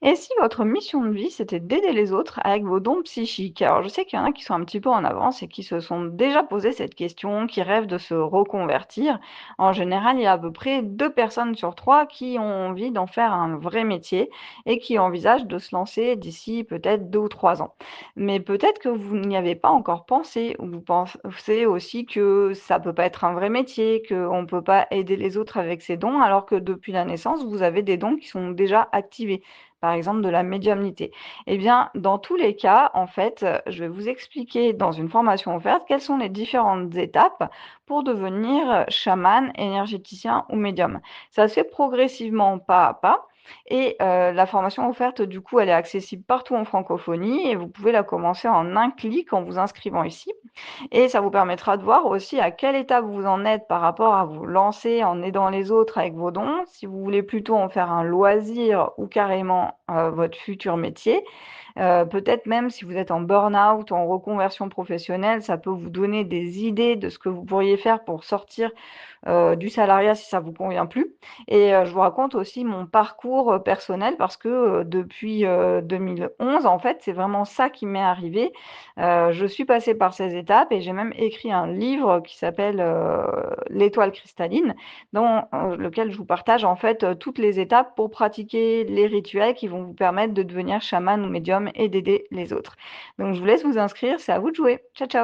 Et si votre mission de vie, c'était d'aider les autres avec vos dons psychiques? Alors, je sais qu'il y en a qui sont un petit peu en avance et qui se sont déjà posé cette question, qui rêvent de se reconvertir. En général, il y a à peu près 2 personnes sur 3 qui ont envie d'en faire un vrai métier et qui envisagent de se lancer d'ici peut-être 2 ou 3 ans. Mais peut-être que vous n'y avez pas encore pensé, ou vous pensez aussi que ça peut pas être un vrai métier, qu'on ne peut pas aider les autres avec ses dons, alors que depuis la naissance, vous avez des dons qui sont déjà activés, par exemple de la médiumnité. Eh bien, dans tous les cas, en fait, je vais vous expliquer dans une formation offerte quelles sont les différentes étapes pour devenir chaman, énergéticien ou médium. Ça se fait progressivement pas à pas. Et la formation offerte, du coup, elle est accessible partout en francophonie et vous pouvez la commencer en un clic en vous inscrivant ici. Et ça vous permettra de voir aussi à quelle étape vous en êtes par rapport à vous lancer en aidant les autres avec vos dons, si vous voulez plutôt en faire un loisir ou carrément votre futur métier. Peut-être même si vous êtes en burn-out, en reconversion professionnelle, ça peut vous donner des idées de ce que vous pourriez faire pour sortir du salariat si ça vous convient plus. Et je vous raconte aussi mon parcours personnel parce que depuis 2011, en fait, c'est vraiment ça qui m'est arrivé. Je suis passée par ces étapes et j'ai même écrit un livre qui s'appelle L'étoile cristalline, dans lequel je vous partage en fait toutes les étapes pour pratiquer les rituels qui vont vous permettre de devenir chaman ou médium et d'aider les autres. Donc je vous laisse vous inscrire, c'est à vous de jouer. Ciao, ciao!